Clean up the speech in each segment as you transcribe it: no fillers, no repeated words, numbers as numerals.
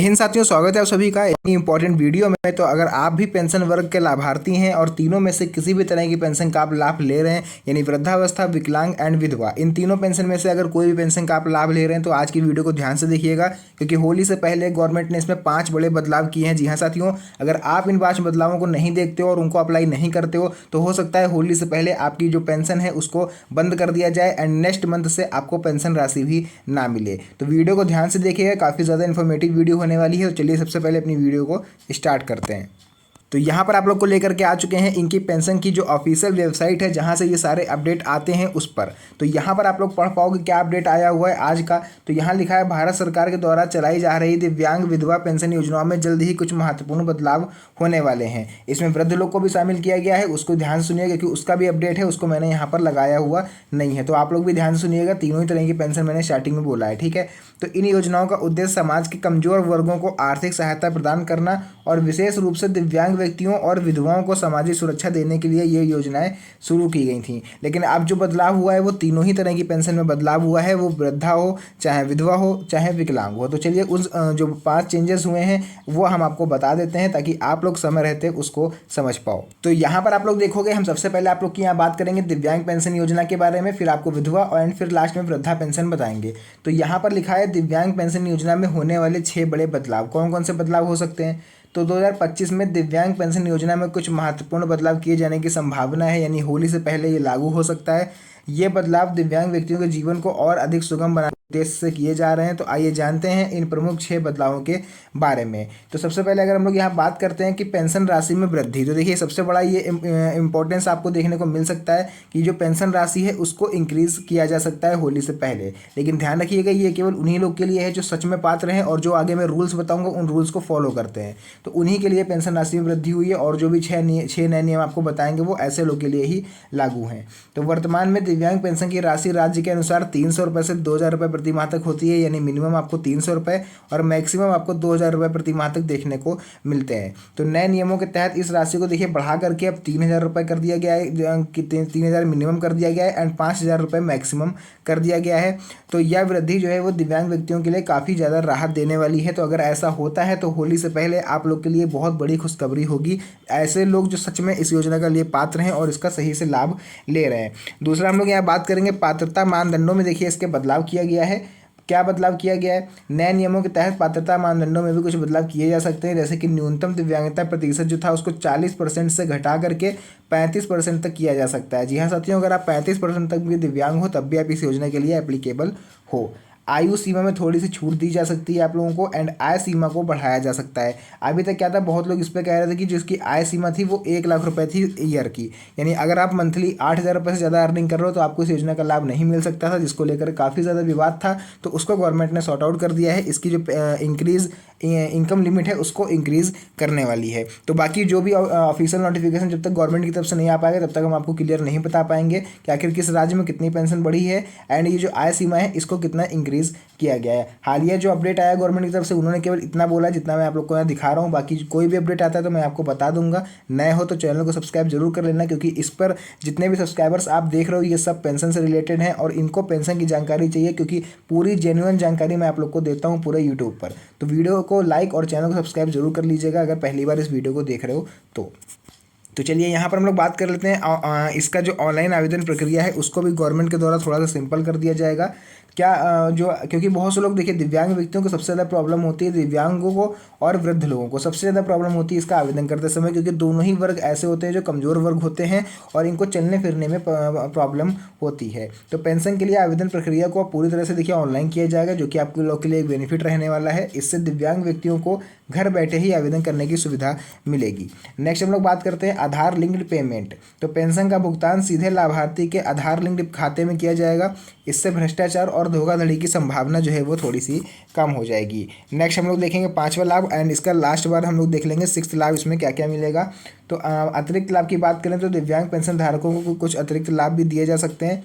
हिंद साथियों, स्वागत है आप सभी का इंपॉर्टेंट वीडियो में। तो अगर आप भी पेंशन वर्ग के लाभार्थी हैं और तीनों में से किसी भी तरह की पेंशन का आप लाभ ले रहे हैं, यानी वृद्धावस्था, विकलांग एंड विधवा, इन तीनों पेंशन में से अगर कोई भी पेंशन का आप लाभ ले रहे हैं तो आज की वीडियो को ध्यान से देखिएगा, क्योंकि होली से पहले गवर्नमेंट ने इसमें 5 बड़े बदलाव किए हैं। जी हाँ साथियों, अगर आप इन 5 बदलावों को नहीं देखते हो और उनको अप्लाई नहीं करते हो तो हो सकता है होली से पहले आपकी जो पेंशन है उसको बंद कर दिया जाए एंड नेक्स्ट मंथ से आपको पेंशन राशि भी ना मिले। तो वीडियो को ध्यान से देखिएगा, काफ़ी ज़्यादा इन्फॉर्मेटिव वीडियो होने वाली है। तो चलिए सबसे पहले अपनी वीडियो को स्टार्ट करते हैं। तो यहाँ पर आप लोग को लेकर के आ चुके हैं इनकी पेंशन की जो ऑफिशियल वेबसाइट है, जहाँ से ये सारे अपडेट आते हैं उस पर। तो यहाँ पर आप लोग पढ़ पाओगे क्या अपडेट आया हुआ है आज का। तो यहाँ लिखा है, भारत सरकार के द्वारा चलाई जा रही दिव्यांग विधवा पेंशन योजनाओं में जल्द ही कुछ महत्वपूर्ण बदलाव होने वाले हैं। इसमें वृद्ध लोग को भी शामिल किया गया है, उसको ध्यान से सुनिएगा क्योंकि उसका भी अपडेट है, उसको मैंने यहाँ पर लगाया हुआ नहीं है। तो आप लोग भी ध्यान से सुनिएगा, तीनों ही तरह की पेंशन मैंने स्टार्टिंग में बोला है, ठीक है। तो इन योजनाओं का उद्देश्य समाज के कमजोर वर्गों को आर्थिक सहायता प्रदान करना और विशेष रूप से दिव्यांग व्यक्तियों और विधवाओं को सामाजिक सुरक्षा देने के लिए ये योजनाएं शुरू की गई थी। लेकिन अब जो बदलाव हुआ है वो तीनों ही तरह की पेंशन में बदलाव हुआ है, वो वृद्धा हो, चाहे विधवा हो, चाहे विकलांग हो। तो चलिए उस जो 5 चेंजेस हुए हैं वो हम आपको बता देते हैं ताकि आप लोग समय रहते उसको समझ पाओ। तो यहाँ पर आप लोग देखोगे, हम सबसे पहले आप लोग की यहाँ बात करेंगे दिव्यांग पेंशन योजना के बारे में, फिर आपको विधवा और फिर लास्ट में वृद्धा पेंशन बताएंगे। तो यहाँ पर लिखा है दिव्यांग पेंशन योजना में होने वाले 6 बड़े बदलाव। कौन कौन से बदलाव हो सकते हैं? तो 2025 में दिव्यांग पेंशन योजना में कुछ महत्वपूर्ण बदलाव किए जाने की संभावना है, यानी होली से पहले ये लागू हो सकता है। ये बदलाव दिव्यांग व्यक्तियों के जीवन को और अधिक सुगम बनाने के उद्देश्य से किए जा रहे हैं। तो आइए जानते हैं इन प्रमुख 6 बदलावों के बारे में। तो सबसे पहले अगर हम लोग यहाँ बात करते हैं कि पेंशन राशि में वृद्धि, तो देखिए सबसे बड़ा ये इंपॉर्टेंस आपको देखने को मिल सकता है कि जो पेंशन राशि है उसको इंक्रीज किया जा सकता है होली से पहले। लेकिन ध्यान रखिएगा, ये केवल उन्हीं लोग के लिए है जो सच में पात्र हैं और जो आगे मैं रूल्स बताऊंगा उन रूल्स को फॉलो करते हैं। तो उन्हीं के लिए पेंशन राशि में वृद्धि हुई है और जो भी 6 नए नियम आपको बताएंगे वो ऐसे लोग के लिए ही लागू हैं। तो वर्तमान में दिव्यांग पेंशन की राशि राज्य के अनुसार 300 रुपये से 2000 रुपये प्रति माह तक होती है, यानी मिनिमम आपको 300 रुपये और मैक्सिमम आपको 2000 रुपये प्रति माह तक देखने को मिलते हैं। तो नए नियमों के तहत इस राशि को देखिए बढ़ा करके अब 3000 रुपये कर दिया गया है, 3000 मिनिमम कर दिया गया है एंड 5000 रुपये मैक्सिमम कर दिया गया है। तो यह वृद्धि जो है वो दिव्यांग व्यक्तियों के लिए काफ़ी ज़्यादा राहत देने वाली है। तो अगर ऐसा होता है तो होली से पहले आप लोग के लिए बहुत बड़ी खुशखबरी होगी, ऐसे लोग जो सच में इस योजना का लिए पात्र हैं और इसका सही से लाभ ले रहे हैं। दूसरा हम लोग यहाँ बात करेंगे पात्रता मानदंडों में। देखिए इसके बदलाव किया गया है। क्या बदलाव किया गया है? नए नियमों के तहत पात्रता मानदंडों में भी कुछ बदलाव किए जा सकते हैं, जैसे कि न्यूनतम दिव्यांगता प्रतिशत जो था उसको 40% से घटा करके 35% तक किया जा सकता है। जी हाँ साथियों, अगर आप 35% तक भी दिव्यांग हो तब भी आप इस योजना के लिए एप्लीकेबल हो। आयु सीमा में थोड़ी सी छूट दी जा सकती है आप लोगों को एंड आय सीमा को बढ़ाया जा सकता है। अभी तक क्या था, बहुत लोग इस पर कह रहे थे कि जिसकी आय सीमा थी वो 1 लाख रुपए थी ईयर की, यानी अगर आप मंथली 8000 रुपये से ज़्यादा अर्निंग कर रहे हो तो आपको इस योजना का लाभ नहीं मिल सकता था, जिसको लेकर काफ़ी ज़्यादा विवाद था। तो उसको गवर्नमेंट ने सॉर्ट आउट कर दिया है, इसकी जो इंक्रीज इनकम लिमिट है उसको इंक्रीज करने वाली है। तो बाकी जो भी ऑफिशियल नोटिफिकेशन जब तक गवर्नमेंट की तरफ से नहीं आ पाएगा तब तक हम आपको क्लियर नहीं बता पाएंगे कि आखिर किस राज्य में कितनी पेंशन बढ़ी है एंड ये जो आय सीमा है इसको कितना इंक्रीज किया गया है। हालिया जो अपडेट आया गवर्नमेंट की तरफ से उन्होंने केवल इतना बोला जितना मैं आप लोग को यहाँ दिखा रहा हूँ, बाकी कोई भी अपडेट आता है तो मैं आपको बता दूंगा। नए हो तो चैनल को सब्सक्राइब जरूर कर लेना, क्योंकि इस पर जितने भी सब्सक्राइबर्स आप देख रहे हो ये सब पेंशन से रिलेटेड हैं और इनको पेंशन की जानकारी चाहिए, क्योंकि पूरी जेन्युइन जानकारी मैं आप लोग को देता हूँ पूरे यूट्यूब पर। तो वीडियो को लाइक और चैनल को सब्सक्राइब जरूर कर लीजिएगा अगर पहली बार इस वीडियो को देख रहे हो तो चलिए यहाँ पर हम लोग बात कर लेते हैं इसका जो ऑनलाइन आवेदन प्रक्रिया है उसको भी गवर्नमेंट के द्वारा थोड़ा सा सिंपल कर दिया जाएगा। क्या क्योंकि बहुत से लोग देखिए दिव्यांग व्यक्तियों को सबसे ज़्यादा प्रॉब्लम होती है, दिव्यांगों को और वृद्ध लोगों को सबसे ज़्यादा प्रॉब्लम होती है इसका आवेदन करते समय, क्योंकि दोनों ही वर्ग ऐसे होते हैं जो कमज़ोर वर्ग होते हैं और इनको चलने फिरने में प्रॉब्लम होती है। तो पेंशन के लिए आवेदन प्रक्रिया को पूरी तरह से देखिए ऑनलाइन किया जाएगा, जो कि आपके लोग के लिए एक बेनिफिट रहने वाला है। इससे दिव्यांग व्यक्तियों को घर बैठे ही आवेदन करने की सुविधा मिलेगी। नेक्स्ट हम लोग बात करते हैं आधार लिंक्ड पेमेंट। तो पेंशन का भुगतान सीधे लाभार्थी के आधार लिंक्ड खाते में किया जाएगा। इससे भ्रष्टाचार और धोखाधड़ी की संभावना जो है वो थोड़ी सी कम हो जाएगी। नेक्स्ट हम लोग देखेंगे 5वां लाभ एंड इसका लास्ट बार हम लोग देख लेंगे 6th लाभ, इसमें क्या क्या मिलेगा। तो अतिरिक्त लाभ की बात करें तो दिव्यांग पेंशन धारकों को कुछ अतिरिक्त लाभ भी दिए जा सकते हैं।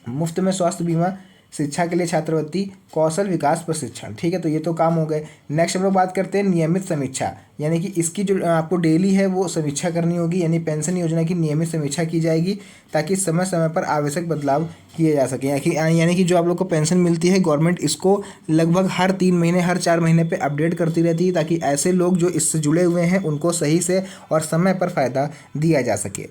मुफ्त में स्वास्थ्य बीमा शिक्षा के लिए छात्रवृत्ति, कौशल विकास प्रशिक्षण। ठीक है, तो ये तो काम हो गए। नेक्स्ट हम लोग बात करते हैं नियमित समीक्षा, यानी कि इसकी जो आपको डेली है वो समीक्षा करनी होगी, यानी पेंशन योजना की नियमित समीक्षा की जाएगी ताकि समय समय पर आवश्यक बदलाव किए जा सकें। यानी कि जो आप लोग को पेंशन मिलती है गवर्नमेंट इसको लगभग हर 3 महीने हर 4 महीने पे अपडेट करती रहती है ताकि ऐसे लोग जो इससे जुड़े हुए हैं उनको सही से और समय पर फ़ायदा दिया जा सके।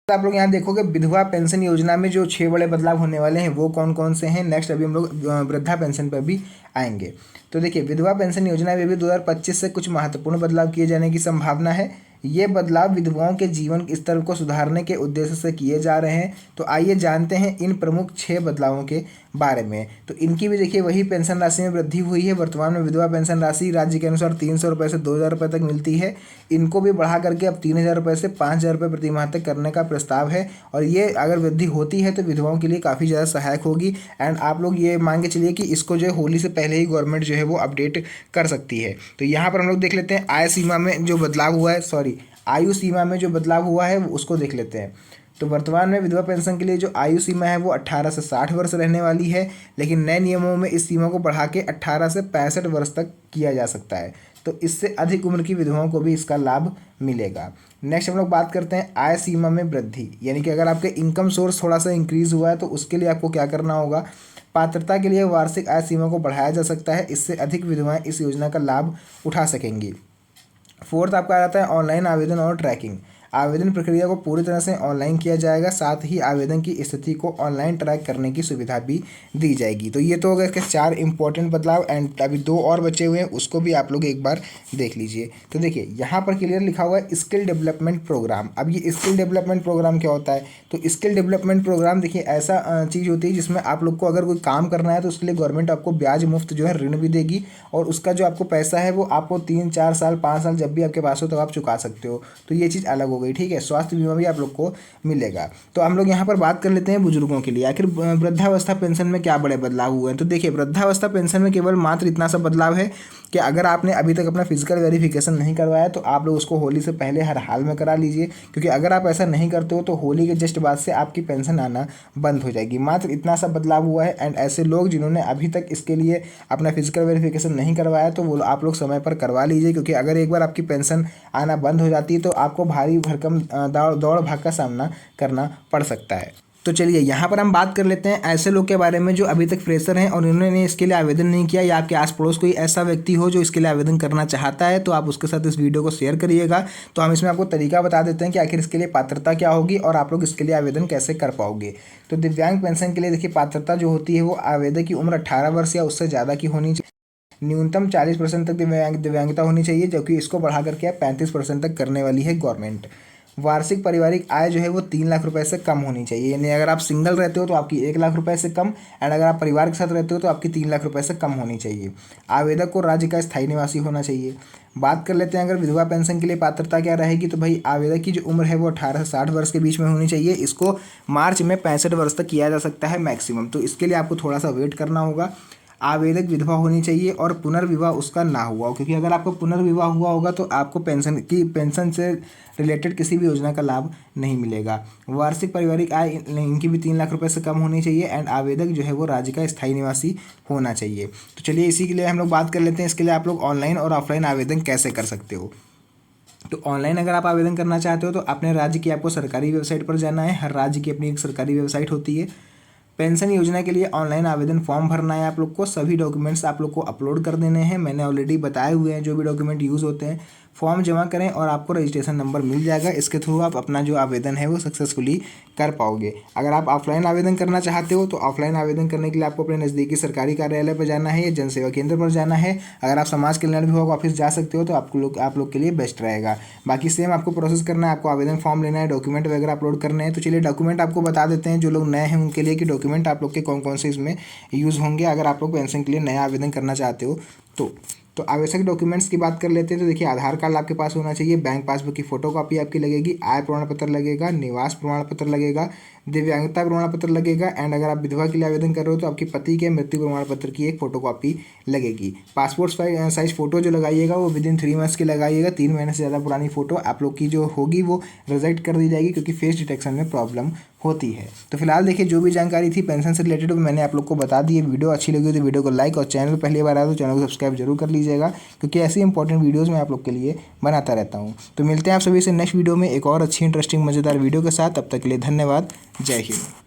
आप लोग यहाँ देखोगे विधवा पेंशन योजना में जो 6 बड़े बदलाव होने वाले हैं वो कौन कौन से हैं। नेक्स्ट अभी हम लोग वृद्धा पेंशन पर भी आएंगे। तो देखिए विधवा पेंशन योजना में भी 2025 से कुछ महत्वपूर्ण बदलाव किए जाने की संभावना है। ये बदलाव विधवाओं के जीवन स्तर को सुधारने के उद्देश्य से किए जा रहे हैं। तो आइए जानते हैं इन प्रमुख 6 बदलावों के बारे में। तो इनकी भी देखिए वही पेंशन राशि में वृद्धि हुई है। वर्तमान में विधवा पेंशन राशि राज्य के अनुसार 300 रुपये से 2000 रुपये तक मिलती है। इनको भी बढ़ा करके अब 3000 रुपये से 5000 रुपये प्रति माह तक करने का प्रस्ताव है। और ये अगर वृद्धि होती है तो विधवाओं के लिए काफ़ी ज़्यादा सहायक होगी। एंड आप लोग ये मान के चलिए कि इसको जो है होली से पहले ही गवर्नमेंट जो है वो अपडेट कर सकती है। तो यहाँ पर हम लोग देख लेते हैं आय सीमा में जो बदलाव हुआ है, आयु सीमा में जो बदलाव हुआ है उसको देख लेते हैं। तो वर्तमान में विधवा पेंशन के लिए जो आयु सीमा है वो 18 से 60 वर्ष रहने वाली है, लेकिन नए नियमों में इस सीमा को बढ़ा के 18 से 65 वर्ष तक किया जा सकता है। तो इससे अधिक उम्र की विधवाओं को भी इसका लाभ मिलेगा। नेक्स्ट हम लोग बात करते हैं आय सीमा में वृद्धि, यानी कि अगर आपके इनकम सोर्स थोड़ा सा इंक्रीज़ हुआ है तो उसके लिए आपको क्या करना होगा। पात्रता के लिए वार्षिक आय सीमा को बढ़ाया जा सकता है, इससे अधिक विधवाएं इस योजना का लाभ उठा सकेंगी। फोर्थ आपका आ जाता है ऑनलाइन आवेदन और ट्रैकिंग। आवेदन प्रक्रिया को पूरी तरह से ऑनलाइन किया जाएगा, साथ ही आवेदन की स्थिति को ऑनलाइन ट्रैक करने की सुविधा भी दी जाएगी। तो ये तो हो गए इसके 4 इंपॉर्टेंट बदलाव। एंड अभी 2 और बचे हुए हैं, उसको भी आप लोग एक बार देख लीजिए। तो देखिए यहाँ पर क्लियर लिखा हुआ है स्किल डेवलपमेंट प्रोग्राम। अब ये स्किल डेवलपमेंट प्रोग्राम क्या होता है? तो स्किल डेवलपमेंट प्रोग्राम देखिए ऐसा चीज़ होती है जिसमें आप लोग को अगर कोई काम करना है तो उसके लिए गवर्नमेंट आपको ब्याज मुफ्त जो है ऋण भी देगी, और उसका जो आपको पैसा है वो आपको 3-4 साल 5 साल जब भी आपके पास हो तब आप चुका सकते हो। तो ये चीज़ अलग हो गई। ठीक है, स्वास्थ्य बीमा भी आप लोग को मिलेगा। तो हम लोग यहाँ पर बात कर लेते हैं बुजुर्गों के लिए आखिर वृद्धावस्था पेंशन में क्या बड़े बदलाव हुए हैं। तो देखिए वृद्धावस्था पेंशन में केवल मात्र इतना सा बदलाव है कि अगर आपने अभी तक अपना फिजिकल वेरिफिकेशन नहीं करवाया तो आप लोग उसको होली से पहले हर हाल में करा लीजिए, क्योंकि अगर आप ऐसा नहीं करते हो तो होली के जस्ट बाद से आपकी पेंशन आना बंद हो जाएगी। मात्र इतना सा बदलाव हुआ है। एंड ऐसे लोग जिन्होंने अभी तक इसके लिए अपना फिजिकल वेरिफिकेशन नहीं करवाया तो वो आप लोग समय पर करवा लीजिए, क्योंकि अगर एक बार आपकी पेंशन आना बंद हो जाती है तो आपको भारी भरकम दौड़ भाग का सामना करना पड़ सकता है। तो चलिए यहाँ पर हम बात कर लेते हैं ऐसे लोग के बारे में जो अभी तक फ्रेशर हैं और उन्होंने इसके लिए आवेदन नहीं किया, या आपके आस पड़ोस कोई ऐसा व्यक्ति हो जो इसके लिए आवेदन करना चाहता है तो आप उसके साथ इस वीडियो को शेयर करिएगा। तो हम इसमें आपको तरीका बता देते हैं कि आखिर इसके लिए पात्रता क्या होगी और आप लोग इसके लिए आवेदन कैसे कर पाओगे। तो दिव्यांग पेंशन के लिए देखिए पात्रता जो होती है वो आवेदक की उम्र 18 वर्ष या उससे ज़्यादा की होनी चाहिए। न्यूनतम 40% तक दिव्यांगता होनी चाहिए, जबकि इसको बढ़ा करके 35% तक करने वाली है गवर्नमेंट। वार्षिक पारिवारिक आय जो है वो 3 लाख रुपए से कम होनी चाहिए, यानी अगर आप सिंगल रहते हो तो आपकी 1 लाख रुपए से कम, एंड अगर आप परिवार के साथ रहते हो तो आपकी 3 लाख रुपए से कम होनी चाहिए। आवेदक को राज्य का स्थायी निवासी होना चाहिए। बात कर लेते हैं अगर विधवा पेंशन के लिए पात्रता क्या रहेगी। तो भाई आवेदक की जो उम्र है वो 18 से 60 वर्ष के बीच में होनी चाहिए। इसको मार्च में 65 वर्ष तक किया जा सकता है मैक्सिमम, तो इसके लिए आपको थोड़ा सा वेट करना होगा। आवेदक विधवा होनी चाहिए और पुनर्विवाह उसका ना हुआ हो, क्योंकि अगर आपको पुनर्विवाह हुआ होगा तो आपको पेंशन से रिलेटेड किसी भी योजना का लाभ नहीं मिलेगा। वार्षिक पारिवारिक आय इनकी भी 3 लाख रुपए से कम होनी चाहिए। एंड आवेदक जो है वो राज्य का स्थायी निवासी होना चाहिए। तो चलिए इसी के लिए हम लोग बात कर लेते हैं इसके लिए आप लोग ऑनलाइन और ऑफलाइन आवेदन कैसे कर सकते हो। तो ऑनलाइन अगर आप आवेदन करना चाहते हो तो अपने राज्य की आपको सरकारी वेबसाइट पर जाना है। हर राज्य की अपनी एक सरकारी वेबसाइट होती है। पेंशन योजना के लिए ऑनलाइन आवेदन फॉर्म भरना है आप लोग को। सभी डॉक्यूमेंट्स आप लोग को अपलोड कर देने हैं, मैंने ऑलरेडी बताए हुए हैं जो भी डॉक्यूमेंट यूज़ होते हैं। फॉर्म जमा करें और आपको रजिस्ट्रेशन नंबर मिल जाएगा। इसके थ्रू आप अपना जो आवेदन है वो सक्सेसफुली कर पाओगे। अगर आप ऑफलाइन आवेदन करना चाहते हो तो ऑफलाइन आवेदन करने के लिए आपको अपने नज़दीकी सरकारी कार्यालय पर जाना है या जन सेवा केंद्र पर जाना है। अगर आप समाज कल्याण विभाग ऑफिस जा सकते हो तो आप लोग के लिए बेस्ट रहेगा। बाकी सेम आपको प्रोसेस करना है, आपको आवेदन फॉर्म लेना है, डॉक्यूमेंट वगैरह अपलोड करने हैं। तो चलिए डॉक्यूमेंट आपको बता देते हैं जो लोग नए हैं उनके लिए कि डॉक्यूमेंट आप लोग के कौन कौन से इसमें यूज़ होंगे अगर आप लोग पेंशन के लिए नया आवेदन करना चाहते हो तो आवश्यक डॉक्यूमेंट्स की बात कर लेते हैं। तो देखिए आधार कार्ड आपके पास होना चाहिए, बैंक पासबुक की फोटोकॉपी आपकी लगेगी, आय प्रमाण पत्र लगेगा, निवास प्रमाण पत्र लगेगा, दिव्यांगता प्रमाण पत्र लगेगा। एंड अगर आप विधवा के लिए आवेदन कर रहे हो तो आपके पति के मृत्यु प्रमाण पत्र की एक फोटोकॉपी लगेगी। पासपोर्ट साइज फोटो जो लगाइएगा वो विदिन 3 मंथ्स की लगाइएगा। 3 महीने से ज़्यादा पुरानी फोटो आप लोग की जो होगी वो रिजेक्ट कर दी जाएगी, क्योंकि फेस डिटेक्शन में प्रॉब्लम होती है। तो फिलहाल देखिए जो भी जानकारी थी पेंशन से रिलेटेड मैंने आप लोग को बता दी है। वीडियो अच्छी लगी तो वीडियो को लाइक और चैनल पर पहली बार आया तो चैनल को सब्सक्राइब जरूर कर लीजिएगा, क्योंकि ऐसी इंपॉर्टेंट वीडियोस मैं आप लोग के लिए बनाता रहता हूँ। तो मिलते हैं आप सभी से नेक्स्ट वीडियो में एक और अच्छी इंटरेस्टिंग मज़ेदार वीडियो के साथ। तब तक के लिए धन्यवाद। जय हिंद।